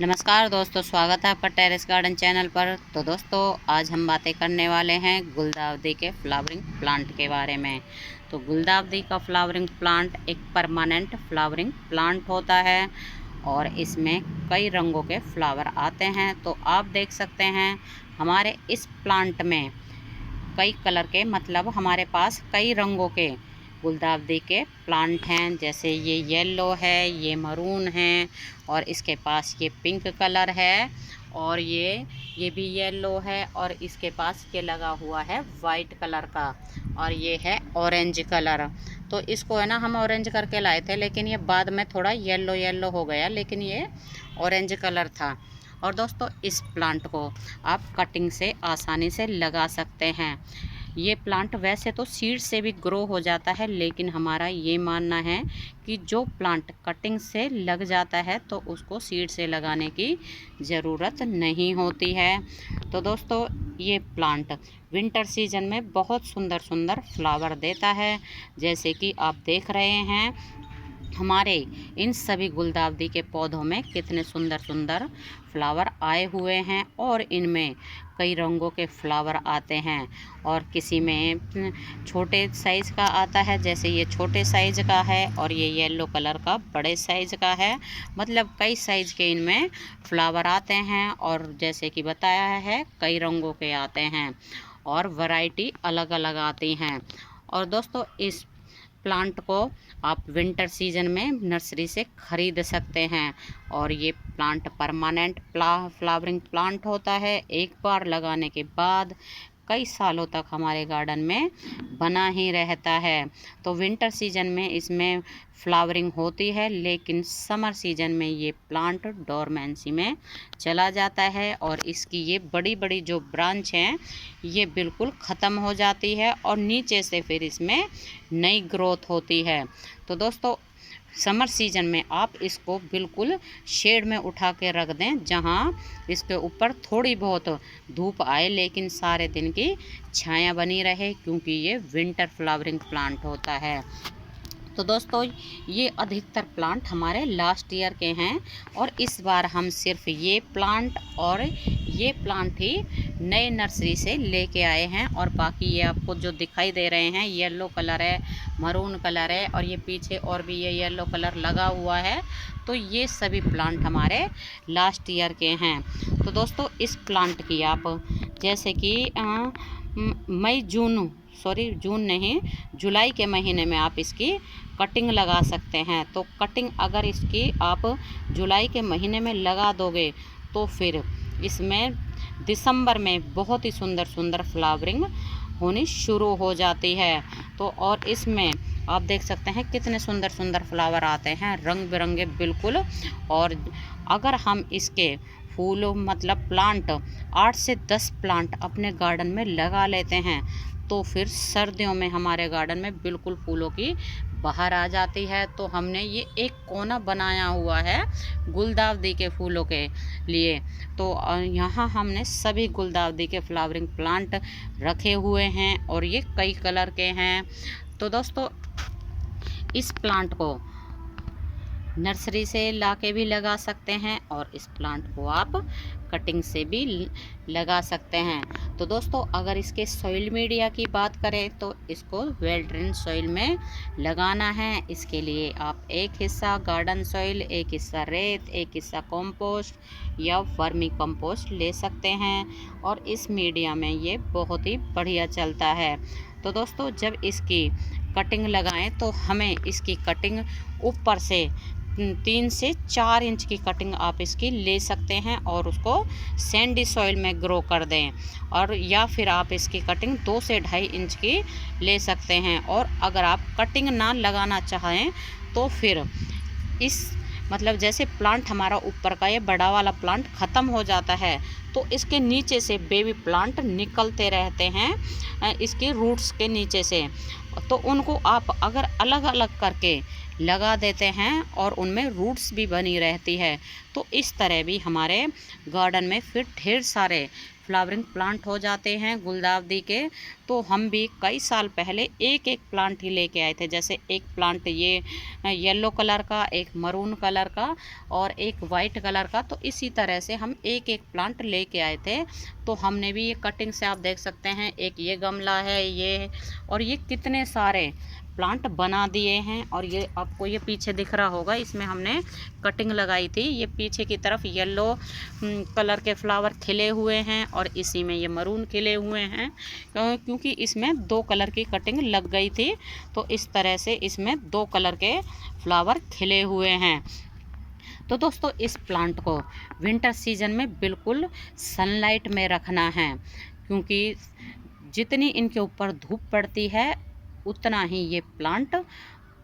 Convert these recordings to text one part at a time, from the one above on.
नमस्कार दोस्तों, स्वागत है आपका टेरेस गार्डन चैनल पर। तो दोस्तों, आज हम बातें करने वाले हैं गुलदाउदी के फ्लावरिंग प्लांट के बारे में। तो गुलदाउदी का फ्लावरिंग प्लांट एक परमानेंट फ्लावरिंग प्लांट होता है और इसमें कई रंगों के फ्लावर आते हैं। तो आप देख सकते हैं हमारे इस प्लांट में कई कलर के, मतलब हमारे पास कई रंगों के गुलदाउदी के प्लांट हैं। जैसे ये येलो है, ये मरून है, और इसके पास ये पिंक कलर है, और ये भी येलो है, और इसके पास ये लगा हुआ है वाइट कलर का, और ये है ऑरेंज कलर। तो इसको है ना हम ऑरेंज करके लाए थे, लेकिन ये बाद में थोड़ा येलो येलो हो गया, लेकिन ये ऑरेंज कलर था। और दोस्तों, इस प्लांट को आप कटिंग से आसानी से लगा सकते हैं। ये प्लांट वैसे तो सीड से भी ग्रो हो जाता है, लेकिन हमारा ये मानना है कि जो प्लांट कटिंग से लग जाता है तो उसको सीड से लगाने की ज़रूरत नहीं होती है। तो दोस्तों, ये प्लांट विंटर सीजन में बहुत सुंदर सुंदर फ्लावर देता है। जैसे कि आप देख रहे हैं हमारे इन सभी गुलदाउदी के पौधों में कितने सुंदर सुंदर फ्लावर आए हुए हैं, और इनमें कई रंगों के फ्लावर आते हैं। और किसी में छोटे साइज़ का आता है, जैसे ये छोटे साइज़ का है, और ये येलो कलर का बड़े साइज़ का है। मतलब कई साइज़ के इनमें फ्लावर आते हैं, और जैसे कि बताया है कई रंगों के आते हैं, और वैरायटी अलग अलग आती हैं। और दोस्तों, इस प्लांट को आप विंटर सीजन में नर्सरी से ख़रीद सकते हैं। और ये प्लांट परमानेंट फ्लावरिंग प्लांट होता है। एक बार लगाने के बाद कई सालों तक हमारे गार्डन में बना ही रहता है। तो विंटर सीजन में इसमें फ्लावरिंग होती है, लेकिन समर सीजन में ये प्लांट डोरमेंसी में चला जाता है, और इसकी ये बड़ी बड़ी जो ब्रांच हैं ये बिल्कुल ख़त्म हो जाती है, और नीचे से फिर इसमें नई ग्रोथ होती है। तो दोस्तों, समर सीजन में आप इसको बिल्कुल शेड में उठा के रख दें, जहां इसके ऊपर थोड़ी बहुत धूप आए, लेकिन सारे दिन की छाया बनी रहे, क्योंकि ये विंटर फ्लावरिंग प्लांट होता है। तो दोस्तों, ये अधिकतर प्लांट हमारे लास्ट ईयर के हैं, और इस बार हम सिर्फ ये प्लांट और ये प्लांट ही नए नर्सरी से लेके आए हैं। और बाकी ये आपको जो दिखाई दे रहे हैं, येलो कलर है, मरून कलर है, और ये पीछे और भी ये येलो कलर लगा हुआ है। तो ये सभी प्लांट हमारे लास्ट ईयर के हैं। तो दोस्तों, इस प्लांट की आप जैसे कि जून नहीं, जुलाई के महीने में आप इसकी कटिंग लगा सकते हैं। तो कटिंग अगर इसकी आप जुलाई के महीने में लगा दोगे तो फिर इसमें दिसंबर में बहुत ही सुंदर सुंदर फ्लावरिंग होनी शुरू हो जाती है। तो और इसमें आप देख सकते हैं कितने सुंदर सुंदर फ्लावर आते हैं, रंग बिरंगे बिल्कुल। और अगर हम इसके फूल, मतलब प्लांट 8 से 10 प्लांट अपने गार्डन में लगा लेते हैं, तो फिर सर्दियों में हमारे गार्डन में बिल्कुल फूलों की बहार आ जाती है। तो हमने ये एक कोना बनाया हुआ है गुलदाउदी के फूलों के लिए। तो यहाँ हमने सभी गुलदाउदी के फ्लावरिंग प्लांट रखे हुए हैं, और ये कई कलर के हैं। तो दोस्तों, इस प्लांट को नर्सरी से लाके भी लगा सकते हैं, और इस प्लांट को आप कटिंग से भी लगा सकते हैं। तो दोस्तों, अगर इसके सॉइल मीडिया की बात करें तो इसको वेल ड्रेन सॉइल में लगाना है। इसके लिए आप एक हिस्सा गार्डन सॉइल, एक हिस्सा रेत, एक हिस्सा कंपोस्ट या वर्मी कंपोस्ट ले सकते हैं, और इस मीडिया में ये बहुत ही बढ़िया चलता है। तो दोस्तों, जब इसकी कटिंग लगाएं तो हमें इसकी कटिंग ऊपर से 3 से 4 इंच की कटिंग आप इसकी ले सकते हैं, और उसको सैंडी सॉइल में ग्रो कर दें। और या फिर आप इसकी कटिंग 2 से 2.5 इंच की ले सकते हैं। और अगर आप कटिंग ना लगाना चाहें तो फिर इस, मतलब जैसे प्लांट हमारा ऊपर का ये बड़ा वाला प्लांट ख़त्म हो जाता है, तो इसके नीचे से बेबी प्लांट निकलते रहते हैं इसके रूट्स के नीचे से। तो उनको आप अगर अलग अलग करके लगा देते हैं, और उनमें रूट्स भी बनी रहती है, तो इस तरह भी हमारे गार्डन में फिर ढेर सारे फ्लावरिंग प्लांट हो जाते हैं गुलदाउदी के। तो हम भी कई साल पहले एक एक प्लांट ही लेके आए थे। जैसे एक प्लांट ये येलो कलर का, एक मरून कलर का और एक वाइट कलर का। तो इसी तरह से हम एक एक प्लांट लेके आए थे। तो हमने भी ये कटिंग से आप देख सकते हैं, एक ये गमला है ये, और ये कितने सारे प्लांट बना दिए हैं। और ये आपको ये पीछे दिख रहा होगा, इसमें हमने कटिंग लगाई थी। ये पीछे की तरफ येलो कलर के फ्लावर खिले हुए हैं और इसी में ये मरून खिले हुए हैं, क्योंकि इसमें 2 कलर की कटिंग लग गई थी। तो इस तरह से इसमें 2 कलर के फ्लावर खिले हुए हैं। तो दोस्तों इस प्लांट को विंटर सीजन में बिल्कुल सनलाइट में रखना है, क्योंकि जितनी इनके ऊपर धूप पड़ती है उतना ही ये प्लांट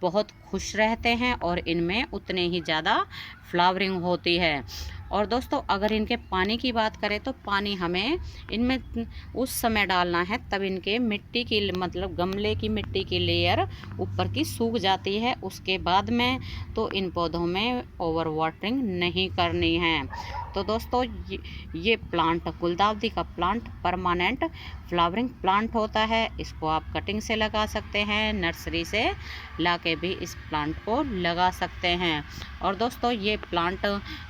बहुत खुश रहते हैं और इनमें उतने ही ज़्यादा फ्लावरिंग होती है। और दोस्तों अगर इनके पानी की बात करें तो पानी हमें इनमें उस समय डालना है तब इनके मिट्टी की, मतलब गमले की मिट्टी की लेयर ऊपर की सूख जाती है। उसके बाद में तो इन पौधों में ओवर वाटरिंग नहीं करनी है। तो दोस्तों ये प्लांट गुलदाउदी का प्लांट परमानेंट फ्लावरिंग प्लांट होता है। इसको आप कटिंग से लगा सकते हैं, नर्सरी से लाके भी इस प्लांट को लगा सकते हैं। और दोस्तों ये प्लांट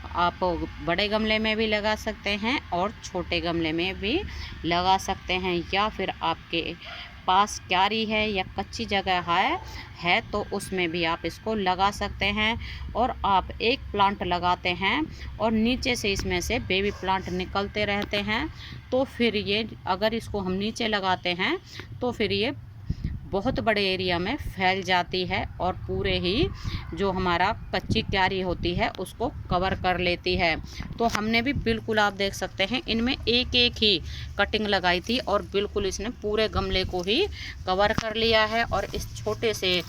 आप बड़े गमले में भी लगा सकते हैं और छोटे गमले में भी लगा सकते हैं, या फिर आपके पास क्यारी है या कच्ची जगह है तो उसमें भी आप इसको लगा सकते हैं। और आप एक प्लांट लगाते हैं और नीचे से इसमें से बेबी प्लांट निकलते रहते हैं, तो फिर ये अगर इसको हम नीचे लगाते हैं तो फिर ये बहुत बड़े एरिया में फैल जाती है और पूरे ही जो हमारा कच्ची क्यारी होती है उसको कवर कर लेती है। तो हमने भी बिल्कुल आप देख सकते हैं इनमें एक एक ही कटिंग लगाई थी और बिल्कुल इसने पूरे गमले को ही कवर कर लिया है और इस छोटे से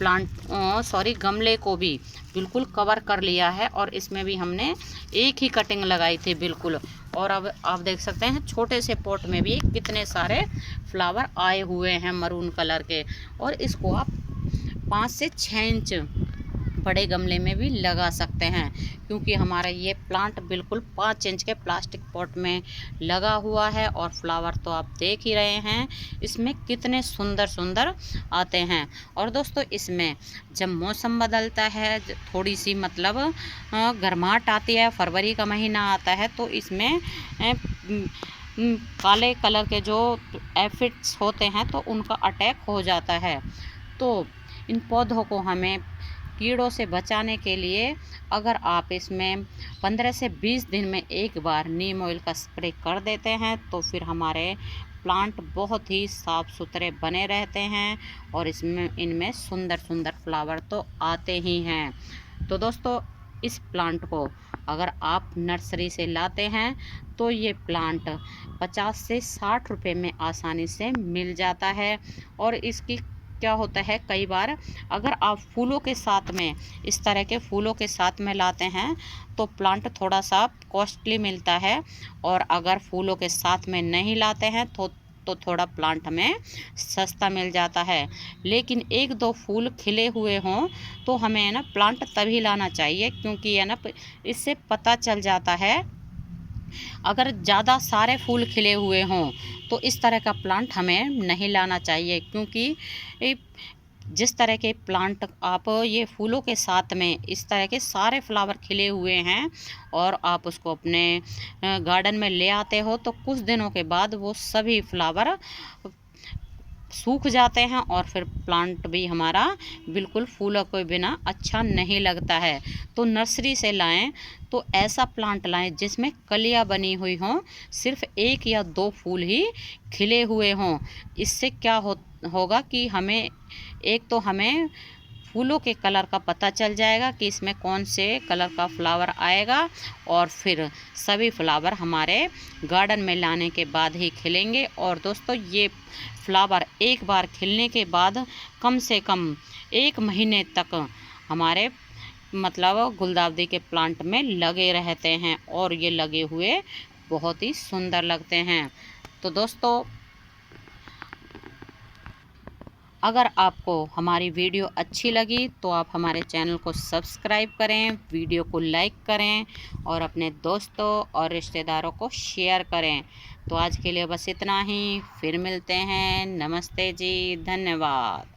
गमले को भी बिल्कुल कवर कर लिया है। और इसमें भी हमने एक ही कटिंग लगाई थी बिल्कुल। और अब आप देख सकते हैं छोटे से पॉट में भी कितने सारे फ्लावर आए हुए हैं मरून कलर के। और इसको आप 5 से 6 इंच बड़े गमले में भी लगा सकते हैं, क्योंकि हमारा ये प्लांट बिल्कुल 5 इंच के प्लास्टिक पॉट में लगा हुआ है। और फ्लावर तो आप देख ही रहे हैं इसमें कितने सुंदर सुंदर आते हैं। और दोस्तों इसमें जब मौसम बदलता है, थोड़ी सी मतलब गर्माहट आती है, फरवरी का महीना आता है, तो इसमें काले कलर के जो एफिड्स होते हैं तो उनका अटैक हो जाता है। तो इन पौधों को हमें कीड़ों से बचाने के लिए अगर आप इसमें 15 से 20 दिन में एक बार नीम ऑयल का स्प्रे कर देते हैं तो फिर हमारे प्लांट बहुत ही साफ़ सुथरे बने रहते हैं और इनमें सुंदर सुंदर फ्लावर तो आते ही हैं। तो दोस्तों इस प्लांट को अगर आप नर्सरी से लाते हैं तो ये प्लांट 50 से 60 रुपये में आसानी से मिल जाता है। और इसकी क्या होता है, कई बार अगर आप फूलों के साथ में, इस तरह के फूलों के साथ में लाते हैं तो प्लांट थोड़ा सा कॉस्टली मिलता है। और अगर फूलों के साथ में नहीं लाते हैं तो थोड़ा प्लांट हमें सस्ता मिल जाता है। लेकिन 1-2 फूल खिले हुए हों तो हमें ना प्लांट तभी लाना चाहिए, क्योंकि है ना इससे पता चल जाता है। अगर ज़्यादा सारे फूल खिले हुए हों तो इस तरह का प्लांट हमें नहीं लाना चाहिए, क्योंकि जिस तरह के प्लांट आप ये फूलों के साथ में इस तरह के सारे फ्लावर खिले हुए हैं और आप उसको अपने गार्डन में ले आते हो तो कुछ दिनों के बाद वो सभी फ्लावर सूख जाते हैं और फिर प्लांट भी हमारा बिल्कुल फूलों के बिना अच्छा नहीं लगता है। तो नर्सरी से लाएं तो ऐसा प्लांट लाएं जिसमें कलियां बनी हुई हों, सिर्फ 1 या 2 फूल ही खिले हुए हों। इससे क्या होगा कि हमें फूलों के कलर का पता चल जाएगा कि इसमें कौन से कलर का फ्लावर आएगा और फिर सभी फ्लावर हमारे गार्डन में लाने के बाद ही खिलेंगे। और दोस्तों ये फ्लावर एक बार खिलने के बाद कम से कम 1 महीने तक हमारे मतलब गुलदाउदी के प्लांट में लगे रहते हैं और ये लगे हुए बहुत ही सुंदर लगते हैं। तो दोस्तों अगर आपको हमारी वीडियो अच्छी लगी तो आप हमारे चैनल को सब्सक्राइब करें, वीडियो को लाइक करें और अपने दोस्तों और रिश्तेदारों को शेयर करें। तो आज के लिए बस इतना ही, फिर मिलते हैं। नमस्ते जी, धन्यवाद।